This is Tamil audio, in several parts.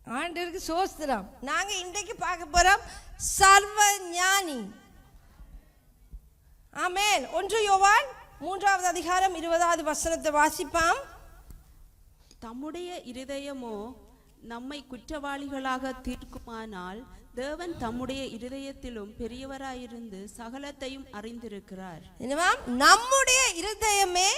ஆண்டவருக்கு சோஸ்திரம். நாங்க இன்றைக்கு பார்க்க போறோம் சர்வ ஞானி. ஆமென். 1 யோவான் 3வது அதிகாரம் 20வது வசனத்தை வாசிப்பாம். தம்முடைய இருதயமோ நம்மை குற்றவாளிகளாக தீர்க்குமானால் தேவன் தம்முடைய இருதயத்திலும் பெரியவராயிருந்து சகலத்தையும் அறிந்திருக்கிறார். நம்முடைய இருதயமே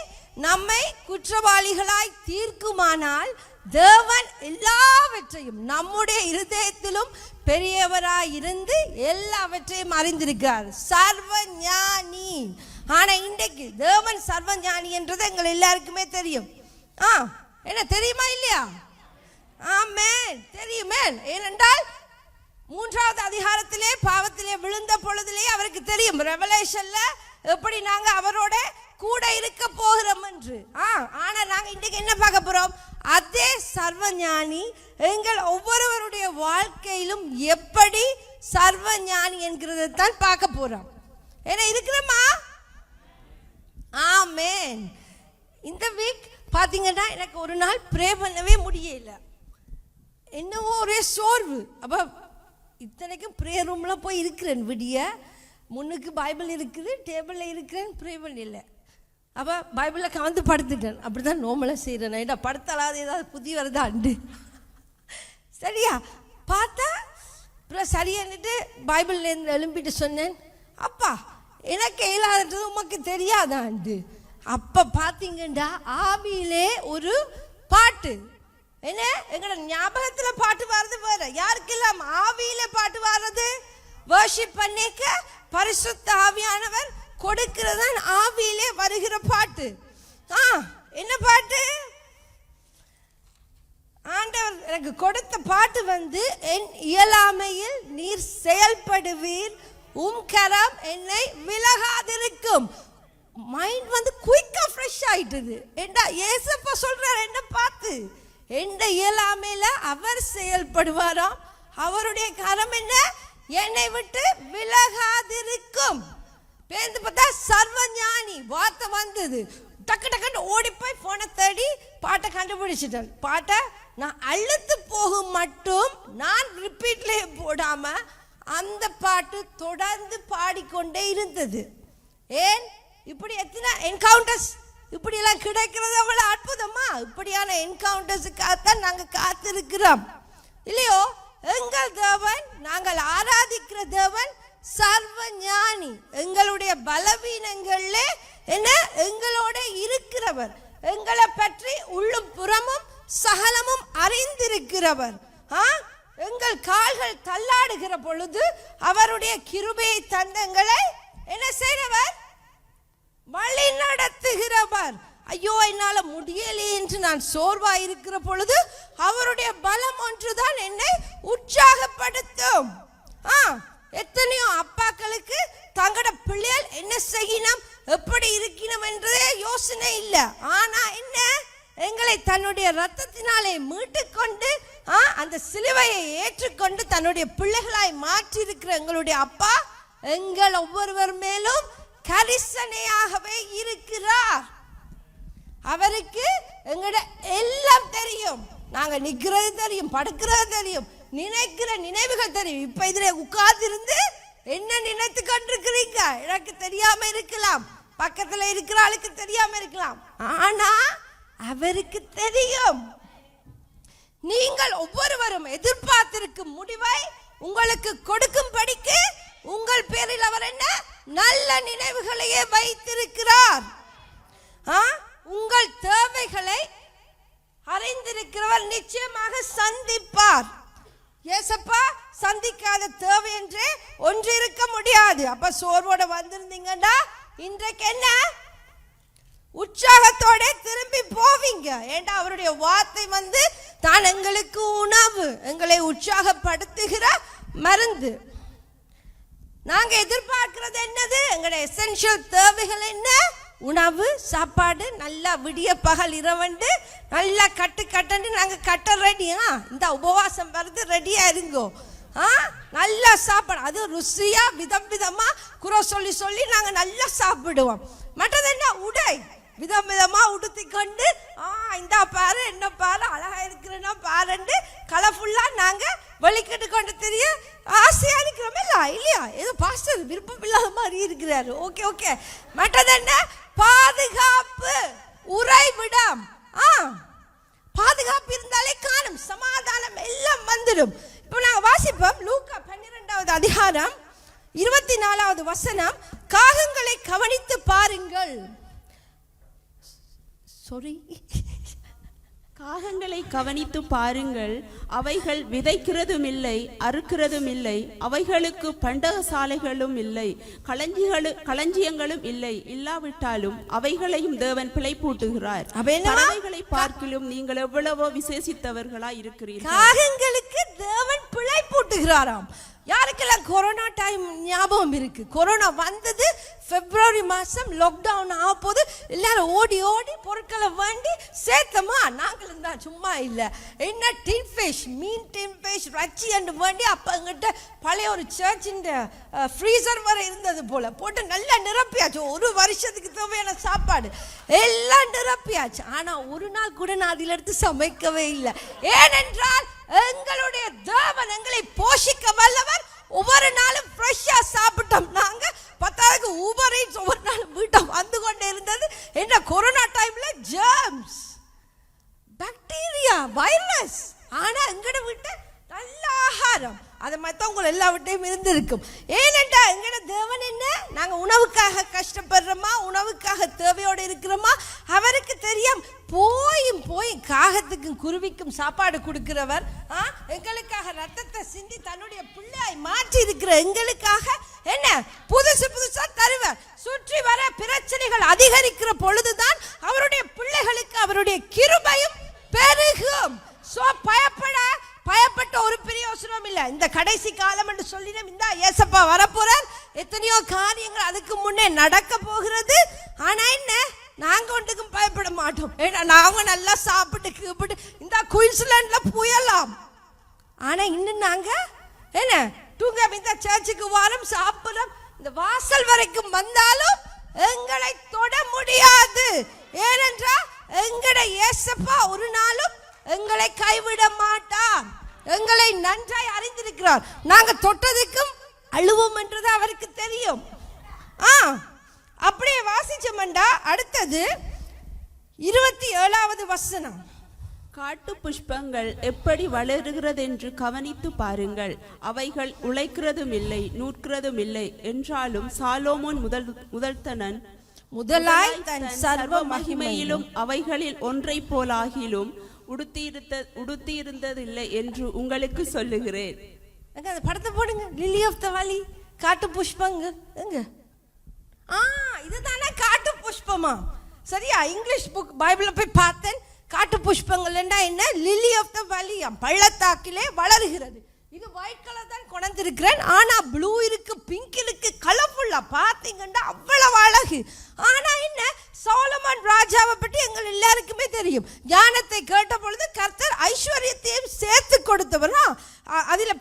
நம்மை குற்றவாளிகளாய் தீர்க்குமானால் தேவன் எல்லாவற்றையும் நம்முடைய இருதயத்திலும் பெரியவராயிருந்து எல்லாவற்றையும் அறிந்திருக்கிறார். சர்வ ஞானி. ஆனா இன்றைக்கு தேவன் சர்வ ஞானி என்றது எங்கள் எல்லாருக்குமே தெரியும். என்ன தெரியுமா இல்லையா? ஆமென், தெரியுமே. ஏனென்றால் 3வது அதிகாரத்திலே பாவத்திலே விழுந்த பொழுதிலே அவருக்கு தெரியும் ரெவலேஷன்ல எப்படி நாங்க அவரோட கூட இருக்க போகிறோம் என்று. ஆனா நாங்க இன்றைக்கு என்ன பார்க்க போறோம்? அதே சர்வஞானி எங்கள் ஒவ்வொருவருடைய வாழ்க்கையிலும் எப்படி சர்வஞானி என்கிறதை தான் பார்க்க போறோம். என்ன இருக்கிறோமா? ஆமென். இந்த வீக் பாத்தீங்கன்னா எனக்கு ஒரு நாள் ப்ரே பண்ணவே முடியல. என்னவோ ஒரே சோர்வு. அப்ப இத்தனைக்கும் ப்ரேயர் ரூம்ல போய் இருக்கிறேன். விடிய முன்னுக்கு பைபிள் இருக்குது, டேபிள்ல இருக்கிறேன், ப்ரே பண்ணல. அப்போ பைபிளில் கலந்து படுத்துட்டேன். அப்படி தான் நோமலாக செய்கிறேன். ஏன்னா படுத்தலாத ஏதாவது புதிய வருதாண்டு சரியா பார்த்தா அப்புறம் சரியான்ட்டு பைபிள்லேருந்து எழும்பிட்டு சொன்னேன், அப்பா எனக்கு இயலாதது உமக்கு தெரியாதாண்டு. அப்போ பார்த்தீங்கண்டா ஆவியிலே ஒரு பாட்டு. என்ன எங்களோட ஞாபகத்தில் பாட்டு வர்றது வேற, யாருக்கு இல்லாம ஆவியில பாட்டு வர்றது. வர்ஷிப் பண்ணிக்க பரிசுத்த ஆவியானவர் கொடுக்கிறதான் ஆவியிலே வருகிற பாட்டு. என்ன பாட்டு? ஆண்டவர் எனக்கு கொடுத்த பாட்டு என் இயலாமையில் நீர் செயல்படுவீர், கரம் என்னை விலகாதிருக்கும். மைண்ட் குயிக்கா ஃப்ரெஷ் ஆயிட்டுது. என்ன ஏசப்பா சொல்றார் என்ன பார்த்து? எந்த இயலாமையில அவர் செயல்படுவாராம், அவருடைய கரம் என்ன என்னை விட்டு விலகாதிருக்கும். பேருந்து பார்த்தா சர்வஞானி வார்த்தை வந்தது. டக்கு டக்குன்னு ஓடி போய் போனை தேடி பாட்டை கண்டுபிடிச்சிட்டேன். பாட்டை நான் அழுத்து போகும் மட்டும் நான் ரிப்பீட்லேயே போடாம அந்த பாட்டு தொடர்ந்து பாடிக்கொண்டே இருந்தது. ஏன் இப்படி எத்தனை என்கவுண்டர்ஸ் இப்படி எல்லாம் கிடைக்கிறது அவ்வளவு அற்புதமா? இப்படியான என்கவுண்டர்ஸுக்காகத்தான் நாங்க காத்திருக்கிறோம் இல்லையோ? எங்கள் தேவன், நாங்கள் ஆராதிக்கிற தேவன் சர்வ ஞானி. எங்களுடைய பலவீனங்கள்ல என்ன எங்களோட இருக்கிறவர், எங்களை பற்றி உள்ளும் புறமும் சகலமும் அறிந்திருக்கிறவர். எங்கள் கால்கள் தள்ளாடுகிற பொழுது அவருடைய கிருபையை தந்தங்களை என்ன செய்கிறவர்? வழி நடத்துகிறவர். ஐயோ என்னால முடியலையே என்று நான் சோர்வாய் இருக்கிற பொழுது அவருடைய பலம் ஒன்றுதான் என்னை உற்சாகப்படுத்தும். எத்தனையோ அப்பாக்களுக்கு தங்களோட பிள்ளைகள் என்ன செய்யணும், எப்படி இருக்கணும் என்றதே யோசனை இல்லை. ஆனா என்ன எங்களை தன்னுடைய ரத்தத்தினாலே மீட்டு கொண்டு அந்த சிலுவையை ஏற்றுக்கொண்டு தன்னுடைய பிள்ளைகளாய் மாற்றி இருக்கிற எங்களுடைய அப்பா எங்கள் ஒவ்வொருவர் மேலும் கரிசனையாகவே இருக்கிறார். அவருக்கு எங்கட எல்லாம் தெரியும். நாங்க நிக்கிறது தெரியும், படுக்கிறது தெரியும், நினைக்கிற நினைவுகள் தெரியும். இப்ப இதுல உட்கார்ந்து இருந்து என்ன நினைத்து கொண்டிருக்கிறீங்க எனக்கு தெரியாம இருக்கலாம், பக்கத்துல இருக்கிற ஆளுக்கு தெரியாம இருக்கலாம், ஆனா அவருக்கு தெரியும். நீங்கள் ஒவ்வொருவரும் எதிர்பார்த்திருக்கும் முடிவை உங்களுக்கு கொடுக்கும்படிக்கு உங்கள் பேரில் அவர் என்ன நல்ல நினைவுகளையே வைத்திருக்கிறார். உங்கள் தேவைகளை அறிந்திருக்கிறவர் நிச்சயமாக சந்திப்பார். ஏசப்பா சந்திக்காத தேவை என்றே ஒன்று இருக்க முடியாது. அப்ப சோர்வோட வந்திருந்தீங்கன்னா இன்றைக்கு என்ன உற்சாகத்தோட திரும்பி போவீங்க. ஏண்டா அவருடைய வார்த்தை தான் எங்களுக்கு உணவு, எங்களை உற்சாகப்படுத்துகிற மருந்து. நாங்க எதிர்பார்க்கிறது என்னது? எங்களுடைய எசென்ஷியல் தேவைகள் என்ன? உணவு, சாப்பாடு, நல்லா விடிய பகல் இரவண்டு நல்லா கட்டு நாங்க கட்ட ரெடியா. இந்த உபவாசம் வருது, ரெடியா இருங்கோ. நல்லா சாப்பாடு, அது ருசியா விதம் விதமா குறை சொல்லி சொல்லி நாங்க நல்லா சாப்பிடுவோம். மற்றது என்ன? உடை விதம் விதமா உடுத்தி கொண்டு இந்த பாரு என்ன பாரு அழகா இருக்கிறேன்னா பாருண்டு கலர்ஃபுல்லாக நாங்கள் வெளிக்கிட்டு கொண்டு தெரிய ஆசையாக இருக்கிறோமே இல்லையா? ஏதோ பாஸ்டர் விருப்பம் இல்லாத மாதிரி இருக்கிறாரு. Okay okay. மற்றது என்ன? பாதுகாப்பு, உறைவிடம். பாதுகாப்பு இருந்தாலே காணும், சமாதானம் எல்லாம் வந்துடும். இப்போ நாங்கள் வாசிப்போம் லூக்கா 12வது அதிகாரம் 24வது வசனம். காகங்களை கவனித்து பாருங்கள். காகங்களை கவனித்து பாருங்கள், அவைகள் விதைக்கிறதும் இல்லை, அறுக்கிறதும் இல்லை, அவைகளுக்கு பண்டகசாலைகளும் இல்லை, களஞ்சியங்களும் இல்லை. இல்லாவிட்டாலும் அவைகளையும் தேவன் பிழைப்பூட்டுகிறார். அவைகளை பார்க்கிலும் நீங்கள் எவ்வளவோ விசேஷித்தவர்களாய் இருக்கிறீர்கள். காகங்களுக்கு தேவன் பிழைப்பூட்டுகிறாராம். யாருக்கெல்லாம் கொரோனா டைம் ஞாபகம் இருக்கு? கொரோனா வந்தது பிப்ரவரி மாதம், லாக்டவுன் ஆக போது எல்லாரும் ஓடி ஓடி பொருட்களை வேண்டி சேர்த்தமா. நாங்களும் தான் சும்மா இல்லை. என்ன டின் ஃபிஷ், மீன் டின் ஃபிஷ், ரச்சி அண்டு வேண்டி அப்போ எங்கிட்ட பழைய ஒரு சர்ச்சின் ஃப்ரீசர் வரை இருந்தது போல் போட்டு நல்லா நிரப்பியாச்சு. ஒரு வருஷத்துக்கு தேவையான சாப்பாடு எல்லாம் நிரப்பியாச்சு. ஆனால் ஒரு நாள் கூட நான் அதில் எடுத்து சமைக்கவே இல்லை. ஏனென்றால் எங்களுடைய தேவன் எங்களை போஷிக்க வல்லவர். ஒவ்வொரு நாளும் ஃப்ரெஷ்ஷாக சாப்பிட்டோம். நாங்கள் 10க்கு ஊபர் ஈட்ஸ் ஒவ்வொரு நாளும் வீட்டை வந்து கொண்டே இருந்தது. என்ன கொரோனா டைமில் ஜெர்ம்ஸ், பாக்டீரியா, வைரஸ். ஆனால் எங்கட வீட்டை நல்ல ஆகாரம், அதை மற்றவங்க எல்லா வீட்டையும் இருந்திருக்கும். ஏனென்றா எங்கட தேவன் என்ன, நாங்கள் உணவுக்காக கஷ்டப்படுறோமா, உணவுக்காக தேவையோடு இருக்கிறோமா அவருக்கு தெரியும். போய் காகத்துக்கும் குருவிக்கும் சாப்பாடு கொடுக்கிறவர், எங்களுக்காக ரத்தத்தை சிந்தி தன்னுடைய பிள்ளையை மாற்றி இருக்கிற எங்களுக்காக என்ன புதுசா தருவார். சுற்றி வர பிரச்சனைகள் அதிகரிக்கிற பொழுதுதான் அவருடைய பிள்ளைகளுக்கு அவருடைய கிருபையும் பெருகும். பயப்பட்ட ஒரு பிரயோசனம் இல்லை. இந்த கடைசி காலம் என்று சொல்லினோம். இந்த ஏசப்பா வரப்போறார். எத்தனையோ காரியங்கள் அதுக்கு முன்னே நடக்க போகிறது. ஆனா என்ன, நாங்க ஒன்றுக்கும் பயப்பட மாட்டோம். ஏன்னா நாங்க நல்லா சாப்பிட்டு இந்த குயின்ஸ்லாண்ட்ல புயலாம். ஆனா இன்னும் நாங்க என்ன தூங்க இந்த சர்ச்சுக்கு வாரம் சாப்பிடுறோம். இந்த வாசல் வரைக்கும் வந்தாலும் எங்களை தொட முடியாது. ஏனென்றால் எங்கட ஏசப்பா ஒரு நாளும் எங்களை கைவிட மாட்டார். எங்களை நன்றாய் அறிந்திருக்கிறார். நாங்க தொட்டதுக்கும் அழுவோம் என்றது அவருக்கு தெரியும். அப்படியே வாசிச்சோம்டா. அடுத்தது 27வது வசனம். காட்டு புஷ்பங்கள் எப்படி வளருகிறது என்று கவனித்து பாருங்கள். அவைகள் உழைக்கிறதும் இல்லை, நூற்கிறதும் இல்லை. என்றாலும் சாலோமோன் முதலாய் தன் சர்வ மகிமையிலும் அவைகளில் ஒன்றை போலாகிலும் உடுத்தியிருந்ததில்லை என்று உங்களுக்கு சொல்லுகிறேன். அந்த படத்தை போடுங்க. லிலி ஆஃப் த வேலி, காட்டு புஷ்பங்க எங்க? இதுதானே காட்டு புஷ்பமா? சரியா? இங்கிலீஷ் புக் பைபிள போய் பார்த்தேன். காட்டு புஷ்பங்கள் என்ன? லிலி ஆஃப் த வேலி, பள்ளத்தாக்கிலே வளருகிறது. இது ஒயிட் கலர் தான் கொண்டிருக்கிறேன். ஆனா ப்ளூ இருக்கு, பிங்க் இருக்கு, கலர்ஃபுல்லா பாத்தீங்கன்னா அவ்வளவு அழகு. ஆனா என்ன, சாலமோன் ராஜாவை பற்றி எங்கள் எல்லாருக்குமே தெரியும். ஞானத்தை கேட்ட பொழுது கர்த்தர் ஐஸ்வர்யத்தையும் சேர்த்து கொடுத்தவர். அதில்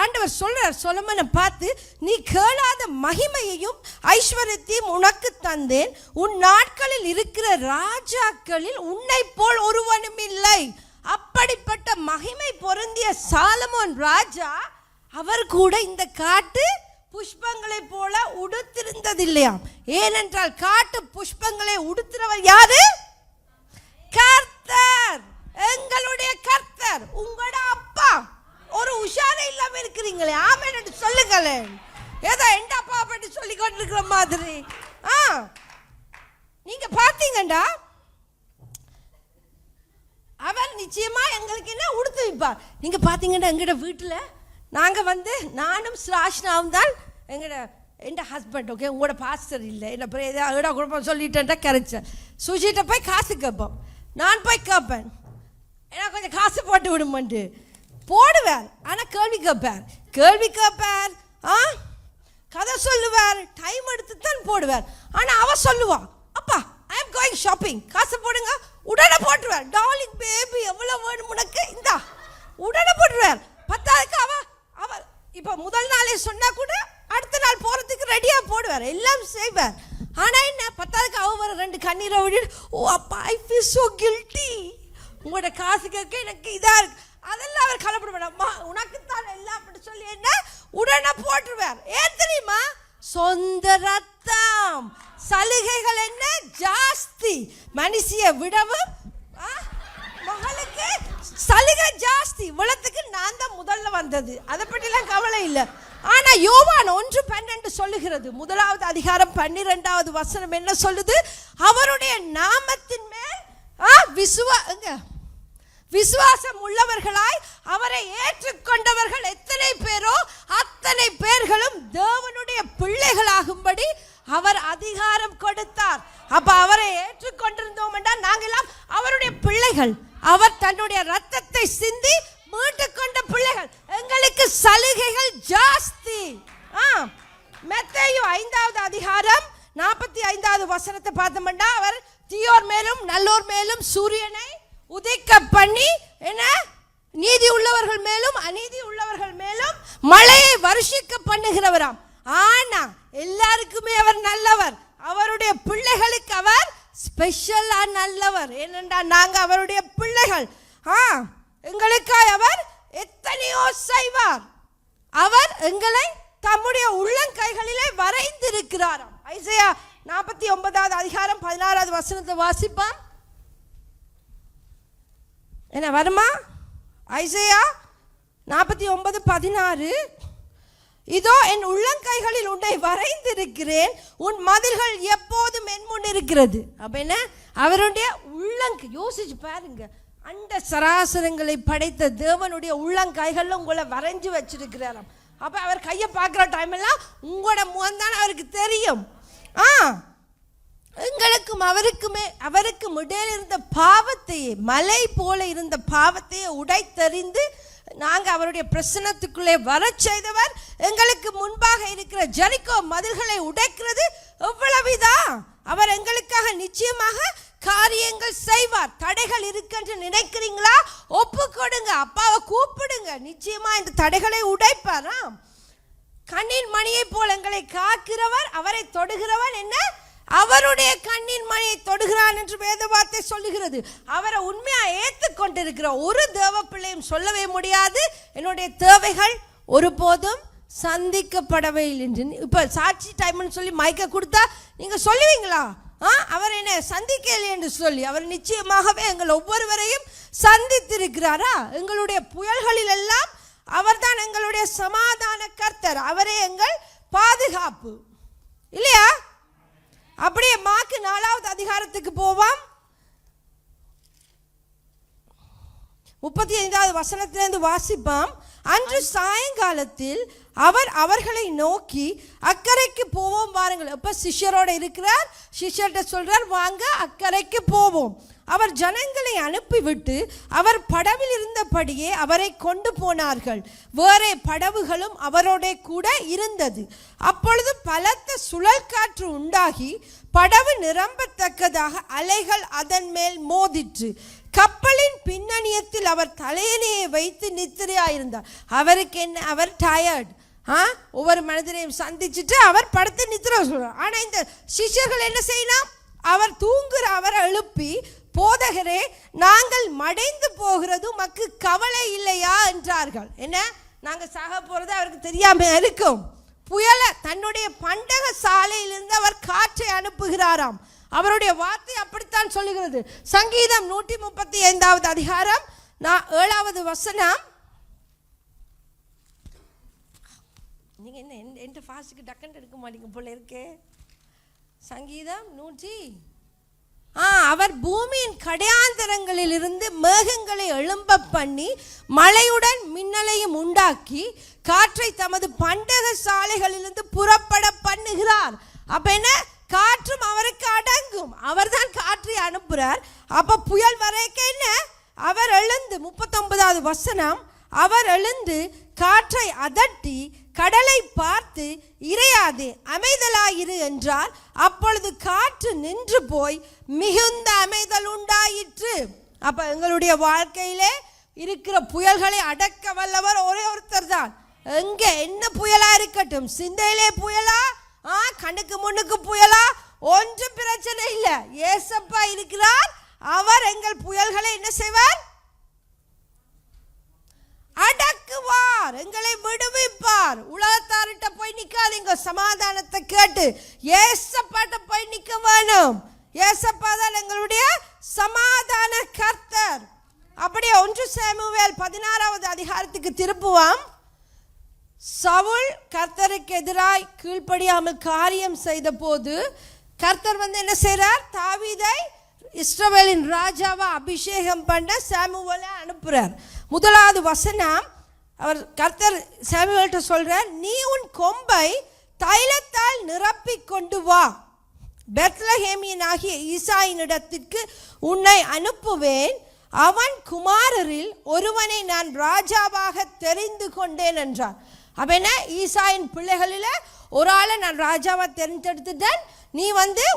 ஆண்டவர் சொல்றார் சொலமனை பார்த்து, நீ கேளாத மகிமையையும் ஐஸ்வர்யத்தையும் உனக்கு தந்தேன். உன் நாட்களில் இருக்கிற ராஜாக்களில் உன்னை போல் ஒருவனும் இல்லை. அப்படிப்பட்ட மகிமை பொருந்திய சாலமோன் ராஜா அவர் கூட இந்த காட்டு புஷ்பங்களை போல உடுத்திருந்ததில்லையாம். ஏனென்றால் காட்டு புஷ்பங்களை உடுத்துறவர் யாரு? கர்த்தர், எங்களுடைய கர்த்தர், உங்களோட அப்பா. ஒரு உஷாரே இல்லாம இருக்கிறீங்களே, ஆமென் என்று சொல்லுங்களேன். ஏதோ எந்த அப்பா பற்றி சொல்லி கொண்டிருக்கிற மாதிரி. நீங்க பாத்தீங்கடா, அவர் நிச்சயமா எங்களுக்கு என்ன உடுத்து வைப்பார். நீங்க பாத்தீங்கன்னா எங்கட வீட்டுல நாங்க நானும் ஸ்ராஷ்னாவும் தான் என் ஹஸ்பண்ட். ஓகே, உங்களோட பாஸ்டர் இல்லை, என்ன ஏடா குழப்பம் சொல்லிட்டேன்டா கரைச்சேன். சுஜிட்ட போய் காசு கேட்போம். நான் போய் கேட்பேன், ஏன்னா கொஞ்சம் காசு போட்டு விடுமன்ட்டு போடுவார். ஆனால் கேள்வி கேட்பார், கதை சொல்லுவார், டைம் எடுத்து தான் போடுவார். ஆனால் அவ சொல்லுவான், அப்பா ஐ எம் கோயிங் ஷாப்பிங், காசு போடுங்க, உடனே போட்டுருவார். டார்லிங் பேபி எவ்வளோ வேணும் உனக்கு, இந்தா உடனே போட்டுருவார். பத்தாவதுக்கு அவ இப்போ முதல் நாளே சொன்னா கூட அடுத்த நாள் போகிறதுக்கு ரெடியாக போடுவார், எல்லாம் செய்வார். ஆனால் என்ன, பத்தாவதுக்கு அவ வர 2 கண்ணீரை விட்டு, ஓ அப்பா ஐ ஃபீல் சோ கில்ட்டி, உங்களோட காசு கேட்க எனக்கு இதாக இருக்கு. அதெல்லாம் அவர் கலப்பட வேண்டாம்மா, உனக்குத்தான் எல்லாம் அப்படி சொல்லி என்ன உடனே போட்டுருவார். ஏன் தெரியுமா? சொந்த ரத்தம். சலுகைகள் என்ன ஜாஸ்தி, மனுஷிய விடவும் மகளுக்கு சலுகை ஜாஸ்தி. இவ்வளத்துக்கு நான் தான் முதல்ல வந்தது, அதை பற்றிலாம் கவலை இல்லை. ஆனா யோவான் 1:12 சொல்லுகிறது, 1வது அதிகாரம் 12வது வசனம் என்ன சொல்லுது? அவருடைய நாமத்தின் மேல் விசுவாசம் உள்ளவர்களாய் அவரை ஏற்றுக்கொண்டவர்கள் எத்தனை பேரோ அத்தனை பேர்களும் தேவனுடைய பிள்ளைகளாகும்படி அவர் அதிகாரம் கொடுத்தார். அப்ப அவரை ஏற்றுக்கொண்டிருந்தோம் என்றால் நாங்கெல்லாம் அவருடைய பிள்ளைகள். அவர் தன்னுடைய ரத்தத்தை சிந்தி மீட்டு கொண்ட பிள்ளைகள். எங்களுக்கு சலுகைகள் ஜாஸ்தி. மத்தேயு 5வது அதிகாரம் 45வது வசனத்தை பார்த்தோம்னா, அவர் தீயோர் மேலும் நல்லோர் மேலும் சூரியனை உதிக்க பண்ணி என்ன நீதி உள்ளவர்கள் மேலும் அநீதி உள்ளவர்கள் மேலும் மழையை வருஷிக்க பண்ணுகிறவராம். ஆனா எல்லாருக்குமே அவர் நல்லவர். அவருடைய பிள்ளைகளுக்கு அவர் ஸ்பெஷலா நல்லவர். ஏனென்றால் நாங்க அவருடைய பிள்ளைகள். எங்களுக்காய் அவர் எத்தனையோ செய்வார். அவர் எங்களை தம்முடைய உள்ளங்கைகளிலே வரைந்திருக்கிறாராம். ஐசையா 49வது அதிகாரம் 16வது வசனத்தை வாசிப்பான். என்ன வருமா? ஐசையா 49:16, இதோ என் உள்ளங்கைகளில் உன்னை வரைந்திருக்கிறேன், உன் மதில்கள் எப்போதும் என் முன் இருக்கிறது. அப்ப என்ன அவருடைய உள்ளங்கை யோசிச்சு பாருங்க. அண்ட சராசரங்களை படைத்த தேவனுடைய உள்ளங்கைகள்ல உங்களை வரைஞ்சு வச்சிருக்கிறாராம். அப்ப அவர் கையை பார்க்குற டைம் எல்லாம் உங்களோட முகம் தான் அவருக்கு தெரியும். எங்களுக்கும் அவருக்கும் இடையில் இருந்த பாவத்தையே, மலை போல இருந்த பாவத்தையே உடைத்தறிந்து நாங்கள் அவருடைய பிரசன்னத்துக்குள்ளே வர செய்தவர். எங்களுக்கு முன்பாக இருக்கிற ஜெரிகோ மதில்களை உடைக்கிறது எவ்வளவுதான். அவர் எங்களுக்காக நிச்சயமாக காரியங்கள் செய்வார். தடைகள் இருக்குன்னு நினைக்கிறீங்களா? ஒப்பு கொடுங்க, அப்பாவை கூப்பிடுங்க, நிச்சயமா இந்த தடைகளை உடைப்பாராம். கண்ணின் மணியை போல் எங்களை காக்கிறவர், அவரை தொடுகிறவன் என்ன அவருடைய கண்ணின் மணியை தொடுகிறான் என்று வேத வார்த்தை சொல்லுகிறது. அவரை உண்மையா ஏற்றுக்கொண்டிருக்கிற ஒரு தேவ பிள்ளையும் சொல்லவே முடியாது என்னுடைய தேவைகள் ஒருபோதும் சந்திக்கப்படவே இல்லை என்று. இப்ப சாட்சி டைம்னு சொல்லி மைக்க கொடுத்தா நீங்க சொல்லுவீங்களா? அவர் என்ன சந்திக்கலை என்று சொல்லி? அவர் நிச்சயமாகவே எங்கள் ஒவ்வொருவரையும் சந்தித்திருக்கிறாரா? எங்களுடைய புயல்களில் எல்லாம் அவர்தான் எங்களுடைய சமாதான கர்த்தர். அவரே எங்கள் பாதுகாப்பு இல்லையா? அப்படியே மார்க்கு 4வது அதிகாரத்துக்கு போவோம். 35வது வசனத்திலிருந்து வாசிப்போம். அன்று சாயங்காலத்தில் அவர் அவர்களை நோக்கி அக்கறைக்கு போவோம் வாருங்கள். அப்ப சிஷ்யரோட இருக்கிறார். சிஷ்யர்கிட்ட சொல்றார், வாங்க அக்கறைக்கு போவோம். அவர் ஜனங்களை அனுப்பிவிட்டு அவர் படவில் இருந்தபடியே அவரை கொண்டு போனார்கள். வேறே படவுகளும் அவரோட கூட இருந்தது. அப்பொழுது பலத்த சுழல் காற்று உண்டாகி படவு நிரம்பத்தக்கதாக அலைகள் அதன் மேல் மோதிற்று. கப்பலின் பின்னணியத்தில் அவர் தலையணையை வைத்து நித்திரையாயிருந்தார். அவருக்கு என்ன? அவர் டயர்ட். ஒவ்வொரு மனிதனையும் சந்திச்சுட்டு அவர் படுத்து நித்திரை சொல்றார். ஆனா இந்த சிஷ்யர்கள் என்ன செய்யலாம்? அவர் தூங்குற அவரை எழுப்பி, போதகரே, நாங்கள் மடைந்து போகிறது உமக்கு கவலை இல்லையா என்றார்கள். என்ன, நாங்க சாக போறது அவருக்கு தெரியாம இருக்கும். புயல தன்னுடைய பண்டக சாலையிலிருந்து அவர் காற்றை அனுப்புகிறாராம். அவருடைய வார்த்தை அப்படித்தான் சொல்லுகிறது. சங்கீதம் 135வது அதிகாரம் 7வது வசனம். நீங்க என்ன எந்த ஃபாஸ்ட்டுக்கு டக்குன்னு எடுக்க மாட்டீங்க போல இருக்கே. சங்கீதம் 100. அவர் பூமியின் கடையாந்தரங்களில் இருந்து மேகங்களை எழும்ப பண்ணி மழையுடன் மின்னலையும் உண்டாக்கி காற்றை தமது பண்டக சாலைகளிலிருந்து புறப்பட பண்ணுகிறார். அப்ப என்ன? காற்றும் அவருக்கு அடங்கும். அவர் தான் காற்றை அனுப்புறார். அப்ப புயல் வரைக்க என்ன? அவர் எழுந்து 39வது வசனம், அவர் எழுந்து காற்றை அதட்டி கடலை பார்த்து இறையாதே அமைதலாயிரு என்றார். அப்பொழுது காற்று நின்று போய் மிகுந்த அமைதல் உண்டாயிற்று. அப்ப எங்களுடைய வாழ்க்கையிலே இருக்கிற புயல்களை அடக்க வல்லவர் ஒரே ஒருத்தர் தான். எங்க என்ன புயலா இருக்கட்டும், சிந்தையிலே புயலா, கண்ணுக்கு முன்னுக்கு புயலா, ஒன்றும் பிரச்சனை இல்லை. ஏசப்பா இருக்கிறார். அவர் எங்கள் புயல்களை என்ன செய்வார்? நிற்பார். உலகத்தார்கிட்ட போய் நிக்காதீங்க, சமாதானத்தை கேட்டு ஏசப்பாட்ட போய் நிக்க வேணும். ஏசப்பா தான் எங்களுடைய சமாதான கர்த்தர். அப்படியே 1 சாமுவேல் 16வது அதிகாரத்துக்கு திருப்புவோம். சவுல் கர்த்தருக்கு எதிராய் கீழ்ப்படியாமல் காரியம் செய்த போது கர்த்தர் என்ன செய்றார்? தாவீதை இஸ்ரவேலின் ராஜாவா அபிஷேகம் பண்ண சாமுவேலை அனுப்புறார். 1வது வசனம், அவர் கர்த்தர் சாமுவேல்கிட்ட சொல்றார், நீ உன் கொம்பை தைலத்தால் நிரப்பி கொண்டு வா, பெத்லகேமியனாகிய ஈசாயினிடத்திற்கு உன்னை அனுப்புவேன், அவன் குமாரரில் ஒருவனை நான் ராஜாவாக தெரிந்து கொண்டேன் என்றார். அப்ப என்ன, ஈசாயின் பிள்ளைகளில் ஒரு ஆளை நான் ராஜாவா தெரிந்தெடுத்துட்டேன், நீ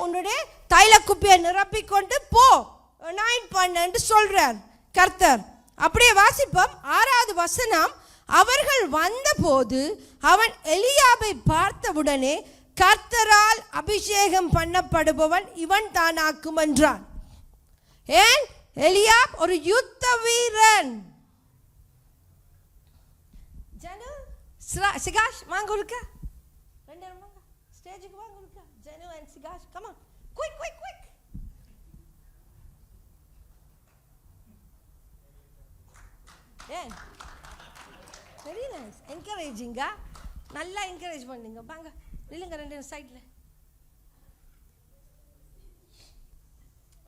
உன்னுடைய தைல குப்பியை நிரப்பி கொண்டு போ, அனாயிண்ட் பண்ணு என்று சொல்றார் கர்த்தர். அப்படியே வாசிப்போம் 6வது வசனம், அவர்கள் வந்தபோது அவன் எலியாபை பார்த்தவுடனே கர்த்தரால் அபிஷேகம் பண்ணப்படுபவன் இவன் தானாக்கும் என்றான். ஏன்? எலியாப் ஒரு யுத்த வீரன். ஜனு சிகாஷ் வாங்க உருக்க, ரெண்டு வாங்க ஸ்டேஜுக்கு வாங்க உருக்க. ஜனு and சிகாஷ், come on, quick. ஏன் வெரி நைஸ், என்கரேஜிங்கா, நல்லா என்கரேஜ் பண்ணுங்க. வாங்க நில்லுங்க ரெண்டு சைடில்.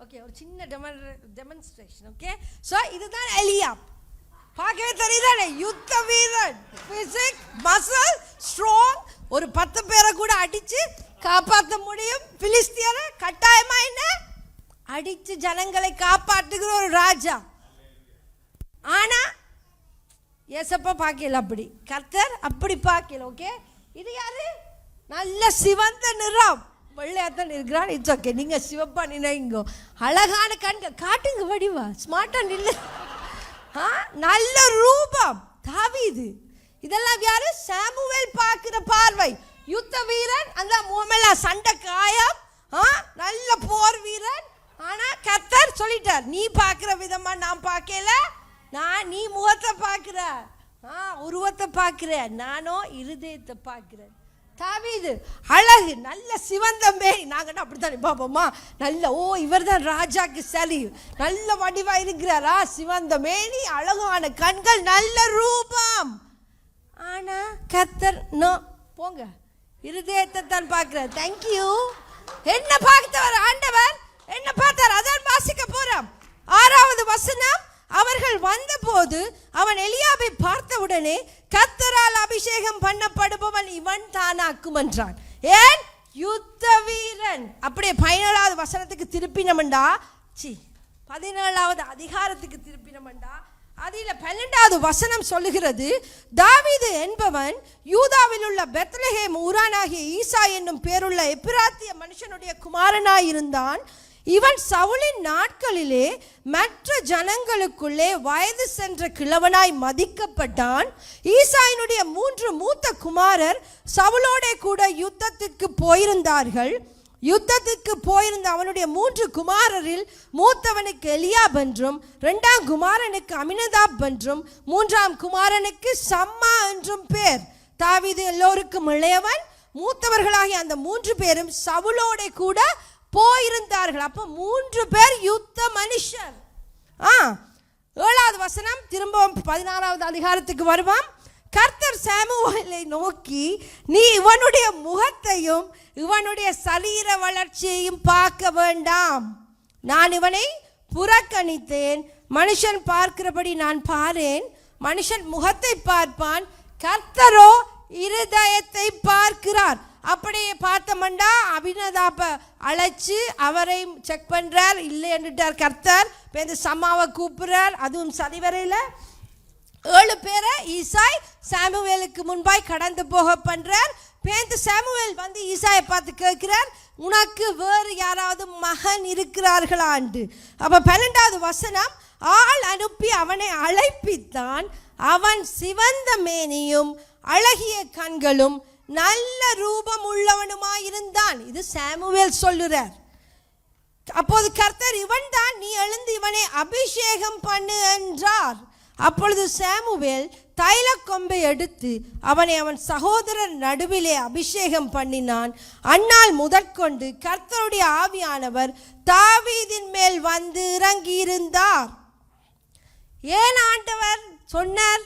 ஓகே, ஒரு சின்ன டெமான்ஸ்ட்ரேஷன். ஓகே, ஸோ இதுதான் எலியாப். பார்க்கவே தெரியுதானே, யுத்த வீரன், பிசிக் மசில் ஸ்ட்ராங். ஒரு 10 பேரை கூட அடிச்சு காப்பாற்ற முடியும். பிலிஸ்தியரை கட்டாயமா என்ன அடிச்சு ஜனங்களை காப்பாற்றுகிற ஒரு ராஜா. ஆனா ஏசப்பா பார்க்கல, அப்படி கர்த்தர் அப்படி பார்க்கல. ஓகே, இது யாரு? நல்ல சிவந்த நிறம், வெள்ளையாத்தான் இருக்கிறான். இட்ஸ் ஓகே, நீங்க சிவப்பா நினைங்க, அழகான கண்கள் காட்டுங்க, வடிவா ஸ்மார்ட்டா நில்லு. நல்ல ரூபம் தாவீது. இதெல்லாம் யாரு? சாமுவேல் பார்க்கிற பார்வை. யுத்த வீரன், அந்த முகமெல்லாம் சண்டை காயம், நல்ல போர் வீரன். ஆனா கர்த்தர் சொல்லிட்டார், நீ பார்க்கிற விதமா நான் பார்க்கல, நீ முகத்தை பார்க்கிற, உருவத்தை பார்க்கிற, நானோ இருதயத்தை பார்க்கிறேன். தாவீது அழகு, நல்ல சிவந்த மேனி. நாங்கள் அப்படித்தான் பார்ப்போமா, நல்ல இவர் தான் ராஜாக்கு சரி, நல்ல வடிவா இருக்கிறாரா, சிவந்த மேனி, அழகான கண்கள், நல்ல ரூபம். ஆனா கர்த்தர் நோ, போங்க, இருதயத்தை தான் பார்க்கிறார். தேங்க்யூ. என்ன பார்த்தவர் ஆண்டவர்? என்ன பார்த்தார்? அதான் வாசிக்க போறோம். 6வது வசனம், அவர்கள் வந்தபோது அவன் எலியாபை பார்த்தவுடனே கர்த்தரால் அபிஷேகம் பண்ணப்படுபவன் இவன் தானாக்கும் என்றான். ஏன்? யுத்த வீரன். அப்படியே 17வது வசனத்துக்கு திருப்பினமண்டா, 17வது அதிகாரத்துக்கு திருப்பினமண்டா, அதில் 12வது வசனம் சொல்லுகிறது, தாவீது என்பவன் யூதாவில் உள்ள பெத்லகேம் ஊரானாகிய ஈசா என்னும் பேருள்ள எப்பிராத்திய மனுஷனுடைய குமாரனாயிருந்தான். இவன் சவுலின் நாட்களிலே மற்ற ஜனங்களுக்குள்ளே வயது சென்ற கிழவனாய் மதிக்கப்பட்டான். ஈசாயினுடைய 3 மூத்த குமாரர் சவுலோட கூட யுத்தத்துக்கு போயிருந்தார்கள். யுத்தத்துக்கு போயிருந்த அவனுடைய 3 குமாரரில் மூத்தவனுக்கு எலியாப் என்றும், 2ஆம் குமாரனுக்கு அமினதாப் என்றும், 3ஆம் குமாரனுக்கு சம்மா என்றும் பேர். தாவீது எல்லோருக்கும் இளையவன். மூத்தவர்களாகிய அந்த 3 பேரும் சவுலோட கூட போயிருந்தார்கள். அப்ப 3 பேர் யுத்த மனுஷர். 7வது வசனம், திரும்பவும் 16வது அதிகாரத்துக்கு வருவான். கர்த்தர் சாமுவேலை நோக்கி, நீ இவனுடைய முகத்தையும் இவனுடைய சரீர வளர்ச்சியையும் பார்க்க வேண்டாம், நான் இவனை புறக்கணித்தேன். மனுஷன் பார்க்கிறபடி நான் பாரேன். மனுஷன் முகத்தை பார்ப்பான், கர்த்தரோ இருதயத்தை பார்க்கிறார். அப்படியே பார்த்தமண்டா அபினதாப அழைச்சு அவரை செக் பண்றார், இல்லை என்றுட்டார் கர்த்தர். இந்த சம்மாவை கூப்பிடுறார், அதுவும் சரிவரையில் 7 பேரை ஈசாய் சாமுவேலுக்கு முன்பாய் கடந்து போக பண்றார். பேந்து சாமுவேல் ஈசாயை பார்த்து கேட்கிறார், உனக்கு வேறு யாராவது மகன் இருக்கிறார்களாண்டு. அப்ப 12வது வசனம், ஆள் அனுப்பி அவனை அழைப்பித்தான். அவன் சிவந்த மேனியும் அழகிய கண்களும் நல்ல ரூபம் உள்ளவனுமாயிருந்தான். இது சாமுவேல் சொல்லுறார். அப்போது கர்த்தர், இவன் தான், நீ எழுந்து இவனை அபிஷேகம் பண்ணு என்றார். அப்பொழுது சாமுவேல் தைல கொம்பை எடுத்து அவனை அவன் சகோதரர் நடுவிலே அபிஷேகம் பண்ணினான். அந்நாள் முதற்கொண்டு கர்த்தருடைய ஆவியானவர் தாவீதின் மேல் வந்து இறங்கியிருந்தார். ஏன் ஆண்டவர் சொன்னார்?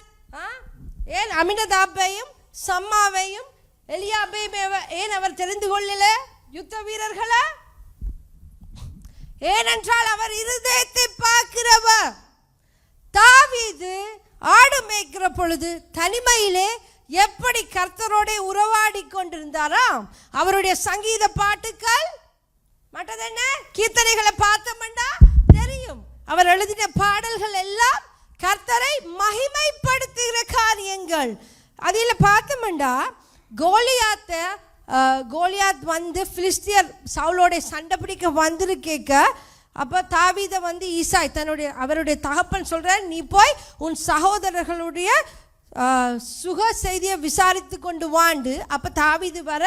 ஏன் அமினதாபையும் சம்மாவையும் எலியாபையும் ஏன் அவர் தெரிந்து கொள்ளல யுத்த வீரர்களா? ஏனென்றால் அவர் இருதயத்தை பார்க்கிறவர். தாவீது ஆடு மேய்க்கிற பொழுது தனிமையிலே எப்படி கர்த்தரோட உறவாடி கொண்டிருந்தாராம். அவருடைய சங்கீத பாட்டுக்கள் மற்றது என்ன கீர்த்தனைகளை பார்த்தோம்னா தெரியும். அவர் எழுதின பாடல்கள் எல்லாம் கர்த்தரை மகிமைப்படுத்துகிற காரியங்கள். அதில் பார்த்தோம்னா கோலியாத் வந்து பிலிஸ்தியர் சவுலோட சண்டை பிடிக்க வந்திருக்கேக்க, அப்போ தாவீதை வந்து ஈசாய் அவருடைய தகப்பன் சொல்கிறார், நீ போய் உன் சகோதரர்களுடைய சுக செய்தியை விசாரித்து கொண்டு வாண்டு. அப்போ தாவீது வர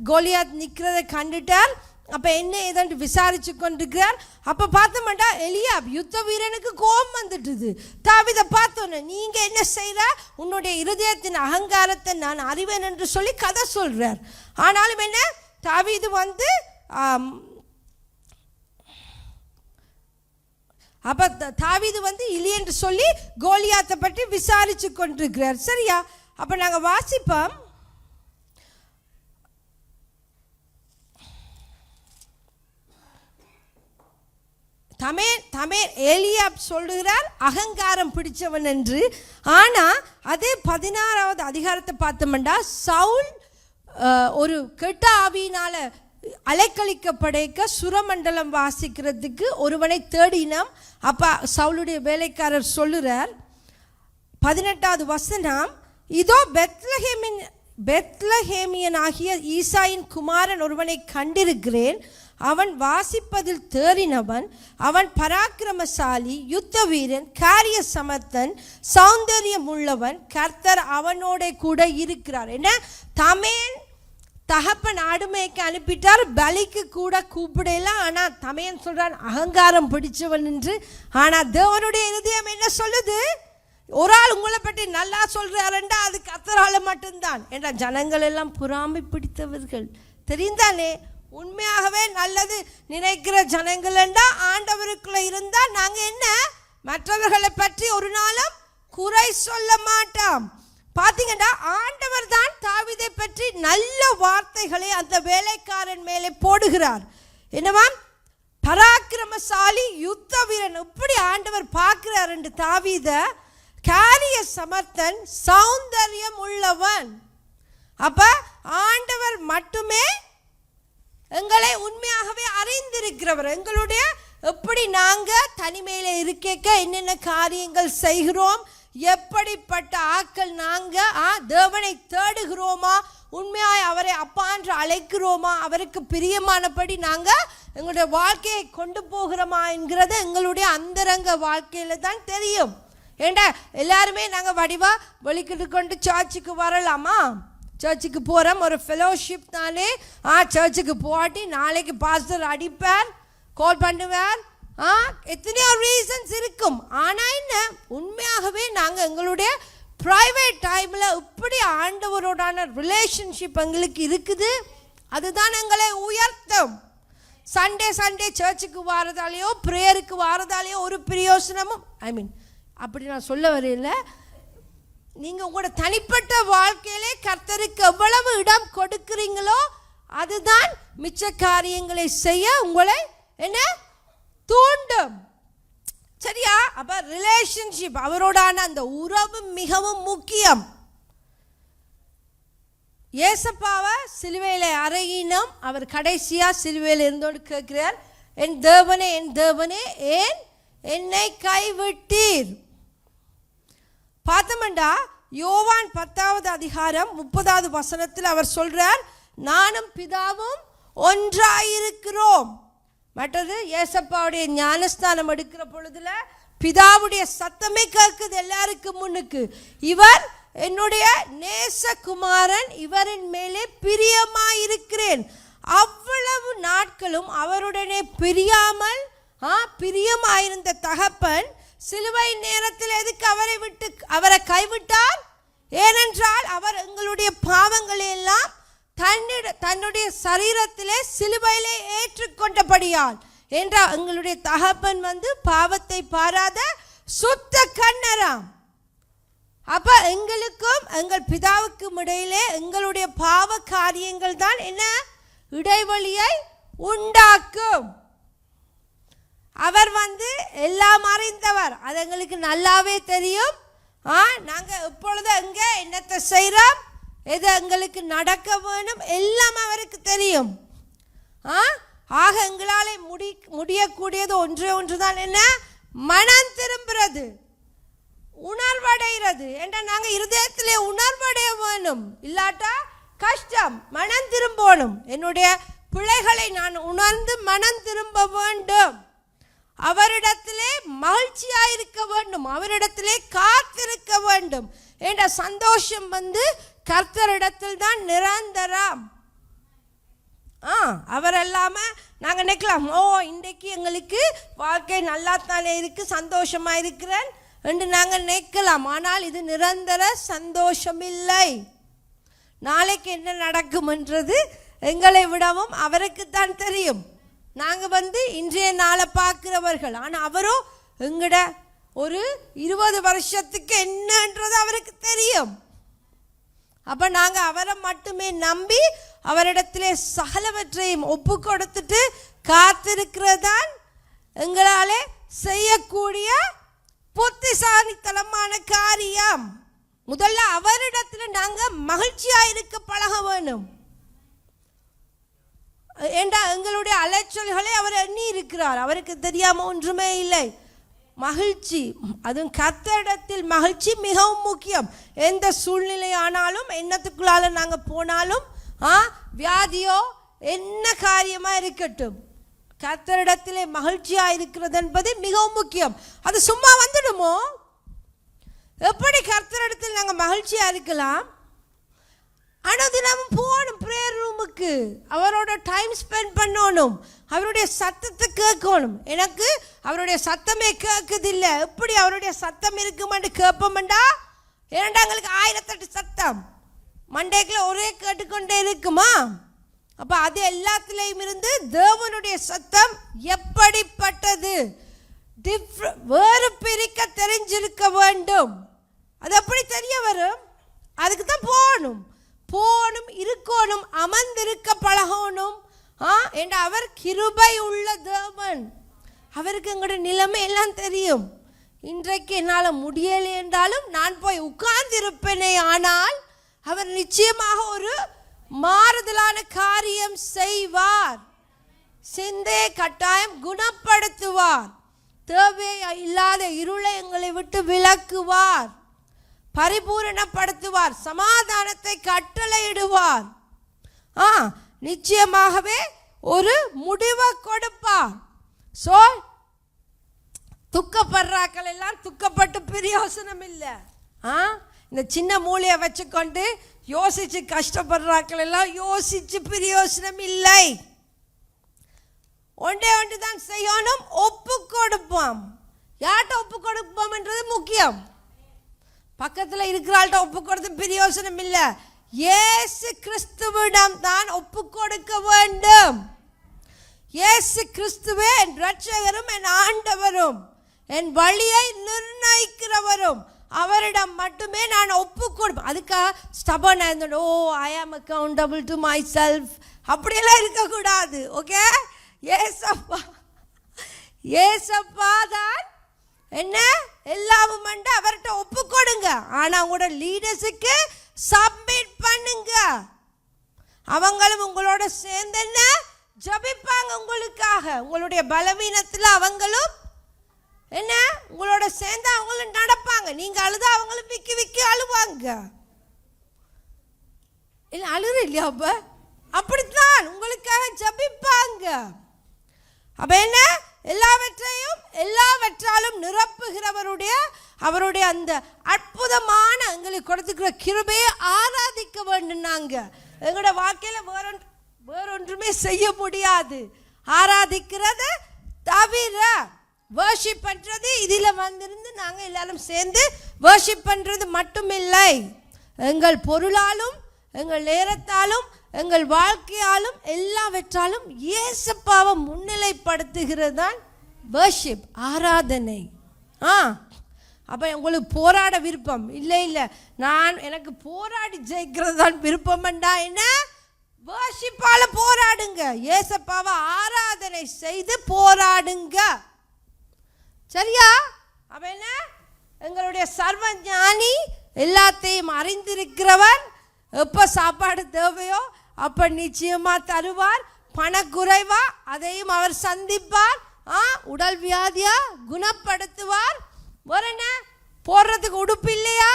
கோலியாத் நிற்கிறத கண்டுட்டார். அப்போ என்ன ஏதாண்டு விசாரித்து கொண்டிருக்கிறார். அப்போ பார்த்தோம்டா எலியாப் யுத்த வீரனுக்கு கோபம் வந்துட்டுது. தாவீதை பார்த்தோன்னே நீங்கள் என்ன செய்கிற, உன்னுடைய இருதயத்தின் அகங்காரத்தை நான் அறிவேன் என்று சொல்லி கதை சொல்கிறார். ஆனாலும் என்ன தாவீது வந்து அப்போ தாவீது வந்து இல்லையென்று சொல்லி கோலியாத்தை பற்றி விசாரித்து கொண்டிருக்கிறார். சரியா? அப்போ நாங்கள் வாசிப்போம். தமேன் எலியாப் சொல்லுகிறார் அகங்காரம் பிடிச்சவன் என்று. ஆனால் அதே 16வது அதிகாரத்தை பார்த்தோம்னா சவுல் ஒரு கெட்ட ஆவியினால் அலைக்கழிக்கப்படைக்க சுரமண்டலம் வாசிக்கிறதுக்கு ஒருவனை தேடினோம். அப்போ சவுளுடைய வேலைக்காரர் சொல்லுறார் 18வது வசனம், இதோ பெத்லஹேமியனாகிய ஈசாயின் குமாரன் ஒருவனை கண்டிருக்கிறேன். அவன் வாசிப்பதில் தேறினவன், அவன் பராக்கிரமசாலி, யுத்த வீரன், காரிய சமர்த்தன், சௌந்தரியம் உள்ளவன், கர்த்தர் அவனோட கூட இருக்கிறார். என்ன தமேன் தகப்பன் ஆடுமைக்கு அனுப்பிட்டார், பலிக்கு கூட கூப்பிடலாம். ஆனால் தமையன் சொல்றான் அகங்காரம் பிடிச்சவன் என்று. ஆனால் தேவனுடைய இருதயம் என்ன சொல்லுது? ஒரு ஆள் உங்களை பற்றி நல்லா சொல்றாருண்டா அது கர்த்தரால மட்டும்தான். என்ற ஜனங்கள் எல்லாம் பொறாமை பிடித்தவர்கள் தெரிந்தானே. உண்மையாகவே நல்லது நினைக்கிற ஜனங்கள் என்றா ஆண்டவருக்குள்ள இருந்தா நாங்க என்ன மற்றவர்களை பற்றி ஒரு நாளும் குறை சொல்ல மாட்டோம். பார்த்தீங்கன்னா ஆண்டவர் தான் தாவீதை பற்றி நல்ல வார்த்தைகளை அந்த வேலைக்காரன் மேலே போடுகிறார். என்னவா பராக்கிரமசாலி, யுத்த வீரன், இப்படி ஆண்டவர் பார்க்கிறார் என்று தாவீதை. காரிய சமர்த்தன், சௌந்தரியம் உள்ளவன். அப்ப ஆண்டவர் மட்டுமே எங்களை உண்மையாகவே அறிந்திருக்கிறவர். எங்களுடைய எப்படி நாங்கள் தனிமையில் இருக்க என்னென்ன காரியங்கள் செய்கிறோம், எப்படிப்பட்ட ஆக்கள் நாங்கள் தேவனை தேடுகிறோமா, உண்மையாய் அவரை அப்பான்று அழைக்கிறோமா, அவருக்கு பிரியமானபடி நாங்கள் எங்களுடைய வாழ்க்கையை கொண்டு போகிறோமா என்கிறது எங்களுடைய அந்தரங்க வாழ்க்கையில் தான் தெரியும். ஏண்டா எல்லாருமே நாங்கள் வடிவாக வெளிக்கிட்டு கொண்டு சர்ச்சுக்கு வரலாமா? சர்ச்சுக்கு போகிறோம், ஒரு ஃபெலோஷிப் தானே. சர்ச்சுக்கு போட்டி நாளைக்கு பாஸ்டர் அடிப்பார், கால் பண்ணுவார், எத்தனையோ ரீசன்ஸ் இருக்கும். ஆனால் என்ன உண்மையாகவே நாங்கள் எங்களுடைய ப்ரைவேட் டைமில் இப்படி ஆண்டவரோடான ரிலேஷன்ஷிப் எங்களுக்கு இருக்குது. அதுதான் எங்களை உயர்த்தும். சண்டே சர்ச்சுக்கு வாரதாலேயோ ப்ரேயருக்கு வாரதாலேயோ ஒரு பிரயோசனமும் அப்படி நான் சொல்ல வரையில. நீங்கள் உங்களோட தனிப்பட்ட வாழ்க்கையிலே கர்த்தருக்கு எவ்வளவு இடம் கொடுக்குறீங்களோ அதுதான் மிச்ச காரியங்களை செய்ய உங்களை என்ன தூண்டும். சரியா? அப்ப ரிலேஷன்ஷிப், அவரோடான அந்த உறவு மிகவும் முக்கியம். ஏசப்பாவை சிலுவையில் அறையினோம். அவர் கடைசியா சிலுவையில் இருந்தோடு கேட்கிறார், என் தேவனே என் தேவனே ஏன் என்னை கைவிட்டீர்? பார்த்தோம்டா யோவான் 10வது அதிகாரம் 30வது வசனத்தில் அவர் சொல்றார், நானும் பிதாவும் ஒன்றாயிருக்கிறோம். மற்றது ஏசப்பாவுடைய ஞானஸ்தானம் எடுக்கிற பொழுதுல பிதாவுடைய சத்தமே கேட்குது எல்லாருக்கும் முன்னுக்கு, இவர் என்னுடைய நேசகுமாரன், இவரின் மேலே பிரியமாயிருக்கிறேன். அவ்வளவு நாட்களும் அவருடனே பிரியமாயிருந்த தகப்பன் சிலுவை நேரத்தில் எதுக்கு அவரை கைவிட்டார்? ஏனென்றால் அவர் எங்களுடைய பாவங்களை எல்லாம் தன்னுடைய சரீரத்திலே சிலுவையிலே ஏற்றுக்கொண்டபடியால் என்றால் எங்களுடைய தகப்பன் பாவத்தை பாராத சுத்த கண்ணராம். அப்ப எங்களுக்கும் எங்கள் பிதாவுக்கும் இடையிலே எங்களுடைய பாவ காரியங்கள் தான் என்ன இடைவெளியை உண்டாக்கும். அவர் எல்லாம் அறிந்தவர், அது எங்களுக்கு நல்லாவே தெரியும். நாங்க எப்பொழுது எங்க என்னத்தை செய்கிறோம், எது எங்களுக்கு நடக்க வேணும் எல்லாம் அவருக்கு தெரியும். ஆக எங்களாலே முடியக்கூடியது ஒன்றுதான், என்ன மனம் திரும்புறது, உணர்வடைகிறது. ஏன்னா நாங்கள் இருதயத்திலே உணர்வடைய வேணும், இல்லாட்டா கஷ்டம். மனம் திரும்பணும், என்னுடைய பிழைகளை நான் உணர்ந்து மனம் திரும்ப வேண்டும். அவரிடத்திலே மகிழ்ச்சியாயிருக்க வேண்டும், அவரிடத்திலே காத்திருக்க வேண்டும் என்ற சந்தோஷம் கர்த்தரிடத்தில் தான் நிரந்தரம். அவர் இல்லாம நாங்கள் நினைக்கலாம், இன்றைக்கு எங்களுக்கு வாழ்க்கை நல்லா தானே இருக்கு, சந்தோஷமா இருக்கிறேன் என்று நாங்கள் நினைக்கலாம். ஆனால் இது நிரந்தர சந்தோஷம் இல்லை. நாளைக்கு என்ன நடக்கும் என்றது எங்களை விடவும் அவருக்கு தான் தெரியும். நாங்கள் இன்றைய நாளை பார்க்கிறவர்கள், ஆனால் அவரோ எங்கட ஒரு 20 வருஷத்துக்கு என்னன்றது அவருக்கு தெரியும். அப்போ நாங்கள் அவரை மட்டுமே நம்பி அவரிடத்திலே சகலவற்றையும் ஒப்பு கொடுத்துட்டு காத்திருக்கிறதான் எங்களாலே செய்யக்கூடிய புத்திசாலித்தனமான காரியம். முதல்ல அவரிடத்தில் நாங்கள் மகிழ்ச்சியாக இருக்க பழக வேணும். ஏண்டா எங்களுடைய அலைச்சல்களை அவர் எண்ணி இருக்கிறார், அவருக்கு தெரியாம ஒன்றுமே இல்லை. மகிழ்ச்சி, அதுவும் கர்த்தரிடத்தில் மகிழ்ச்சி மிகவும் முக்கியம். எந்த சூழ்நிலை ஆனாலும், என்னத்துக்குள்ளால நாங்கள் போனாலும், வியாதியோ என்ன காரியமா இருக்கட்டும், கர்த்தரிடத்திலே மகிழ்ச்சியா இருக்கிறது என்பது மிகவும் முக்கியம். அது சும்மா வந்துடுமோ? எப்படி கர்த்தரிடத்தில் நாங்கள் மகிழ்ச்சியா இருக்கலாம்? அனுதினமும் போகணும் பிரேயர் ரூமுக்கு, அவரோட டைம் ஸ்பெண்ட் பண்ணணும், அவருடைய சத்தத்தை கேட்கணும். எனக்கு அவருடைய சத்தமே கேட்குதில்லை, எப்படி அவருடைய சத்தம் இருக்குமென்று கேட்போம்டா. ஏனண்டா எங்களுக்கு 1008 சத்தம் மண்டைக்குள்ள ஒரே கேட்டுக்கொண்டே இருக்குமா? அப்போ அது எல்லாத்திலையும் இருந்து தேவனுடைய சத்தம் எப்படிப்பட்டது வேறு பிரிக்க தெரிஞ்சிருக்க வேண்டும். அது எப்படி தெரிய வரும்? அதுக்கு தான் போகணும் இருக்கணும், அமர்ந்திருக்க பழகணும். என்ற அவர் கிருபை உள்ள தேவன், அவருக்கு எங்களுடைய நிலைமை எல்லாம் தெரியும். இன்றைக்கு என்னால் முடியலை என்றாலும் நான் போய் உட்கார்ந்திருப்பேனே, ஆனால் அவர் நிச்சயமாக ஒரு மாறுதலான காரியம் செய்வார். சிந்தையை கட்டாயம் குணப்படுத்துவார், தேவை இல்லாத இருளை எங்களை விட்டு விலக்குவார், பரிபூரணப்படுத்துவார், சமாதானத்தை கட்டளையிடுவார். நிச்சயமாகவே ஒரு முடிவை கொடுப்பார். சோ துக்கப்படுறாக்கள் எல்லாம் துக்கப்பட்டு பிரயோசனம் இல்லை. இந்த சின்ன மூளையை வச்சுக்கொண்டு யோசிச்சு கஷ்டப்படுறாக்கள் எல்லாம் யோசிச்சு பிரயோசனம் இல்லை. ஒன்று தான் செய்யணும், ஒப்பு கொடுப்போம். யார்கிட்ட ஒப்பு கொடுப்போம் என்றது முக்கியம். பக்கத்தில் இருக்கிறாள்கிட்ட ஒப்பு கொடுத்து பிரயோசனம் இல்லை. இயேசு கிறிஸ்துவிடம் தான் ஒப்பு கொடுக்க வேண்டும். இயேசு கிறிஸ்துவே என் இரட்சகரும் என் ஆண்டவரும் என் வழியை நிர்ணயிக்கிறவரும், அவரிடம் மட்டுமே நான் ஒப்பு கொடுப்பேன். அதுக்காக ஸ்டபர்னா இருந்தோம், ஐ ஆம் அக்கௌண்டபிள் டு மை செல்ஃப், அப்படியெல்லாம் இருக்கக்கூடாது. ஓகே, ஏசப்பா தான் என்ன எல்லாமும் அவர்கிட்ட ஒப்பு கொடுங்க. ஆனால் உங்களோட லீடர்ஸுக்கு சப்மிட் பண்ணுங்க. அவங்களும் உங்களோட சேர்ந்து என்ன ஜபிப்பாங்க உங்களுக்காக. உங்களுடைய பலவீனத்தில் அவங்களும் என்ன உங்களோட சேர்ந்து அவங்களும் நடப்பாங்க. நீங்க அழுதா அவங்களும் விக்கி விக்கி அழுவாங்க. இல்லை அழுது இல்லையா? அப்ப அப்படித்தான் உங்களுக்காக ஜபிப்பாங்க. அப்ப என்ன எல்லாவற்றாலும் நிரப்புகிறவருடைய அவருடைய அந்த அற்புதமான எங்களுக்கு கொடுத்துக்கிற கிருபையை ஆராதிக்க வேண்டும். நாங்க எங்களோட வாழ்க்கையில வேறொன்றுமே செய்ய முடியாது ஆராதிக்கிறத தவிர. வர்ஷிப் பண்றது இதில் வந்திருந்து நாங்கள் எல்லாரும் சேர்ந்து வர்ஷிப் பண்றது மட்டுமில்லை, எங்கள் பொருளாலும் எங்கள் நேரத்தாலும் எங்கள் வாழ்க்கையாலும் எல்லாவற்றாலும் இயேசப்பாவை முன்னிலைப்படுத்துகிறது தான் வர்ஷிப், ஆராதனை. அப்போ உங்களுக்கு போராட விருப்பம் இல்லை, எனக்கு போராடி ஜெயிக்கிறது தான் விருப்பம்டா, என்ன வர்ஷிப்பால போராடுங்க, இயேசப்பாவை ஆராதனை செய்து போராடுங்க. சரியா? அப்ப என்ன, எங்களுடைய சர்வ ஞானி, எல்லாத்தையும் அறிந்திருக்கிறவர், எப்போ சாப்பாடு தேவையோ அப்போ நிச்சயமா தருவார், பணக்குறைவா அதையும் அவர் சந்திப்பார், உடல் வியாதியா குணப்படுத்துவார், வேற என்ன போடுறதுக்கு உடுப்பு இல்லையா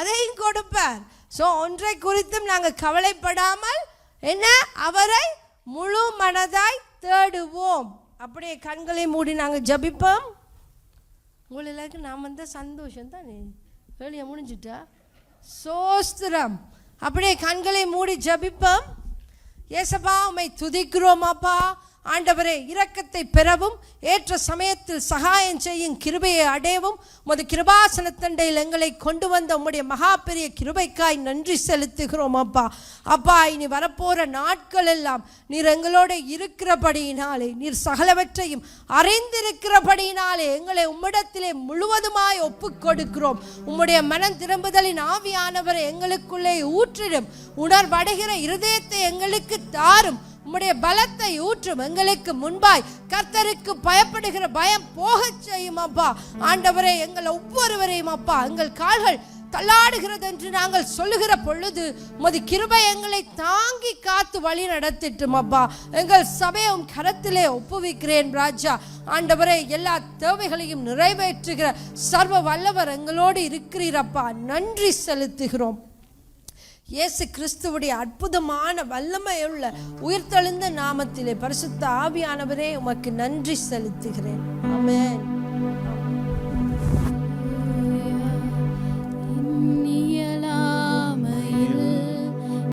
அதையும் கொடுப்பார். ஸோ ஒன்றை குறித்தும் நாங்கள் கவலைப்படாமல் என்ன அவரை முழு மனதாய் தேடுவோம். அப்படியே கண்களை மூடி நாங்கள் ஜபிப்போம். உங்களுக்கு நாம் வந்த சந்தோஷம் தானே, வெளியே முடிஞ்சிட்டா சோஸ்திரம். அப்படியே கண்களை மூடி ஜபிப்போம். ஏசப்பா உம்மை துதிக்கிறோம் அப்பா. ஆண்டவரே, இரக்கத்தை பெறவும் ஏற்ற சமயத்தில் சகாயம் செய்யும் கிருபையை அடையவும் உமது கிருபாசனத்தண்டையில் எங்களை கொண்டு வந்த உம்முடைய மகா பெரிய கிருபைக்காய் நன்றி செலுத்துகிறோம் அப்பா. அப்பா, இனி வரப்போகிற நாட்கள் எல்லாம் நீர் எங்களோட இருக்கிறபடியினாலே, நீர் சகலவற்றையும் அறிந்திருக்கிறபடியினாலே எங்களை உம்மிடத்திலே முழுவதுமாய் ஒப்புக் கொடுக்கிறோம். உம்முடைய மனம் திரும்புதலின் ஆவியானவரை எங்களுக்குள்ளே ஊற்றிடும். உணர்வடைகிற இருதயத்தை எங்களுக்கு தாரும். உம்முடைய பலத்தை ஊற்றும். எங்களுக்கு முன்பாய் கர்த்தருக்கு பயப்படுகிற பயம் போகச் செய்யும் அப்பா. ஆண்டவரே, எங்கள் ஒவ்வொருவரையும் அப்பா, எங்கள் கால்கள் தள்ளாடுகிறது என்று நாங்கள் சொல்லுகிற பொழுது உமது கிருபை எங்களை தாங்கி காத்து வழி நடத்திட்டும் அப்பா. எங்கள் சபையும் கரத்திலே ஒப்புவிக்கிறேன் ராஜா. ஆண்டவரே, எல்லா தேவைகளையும் நிறைவேற்றுகிற சர்வ வல்லவர் எங்களோடு இருக்கிறீரப்பா. நன்றி செலுத்துகிறோம். இயேசு கிறிஸ்துவுடைய அற்புதமான வல்லமையுள்ள உயிர்த்தெழுந்த நாமத்திலே பரிசுத்த ஆவியானவரே உமக்கு நன்றி செலுத்துகிறேன். ஆமென்.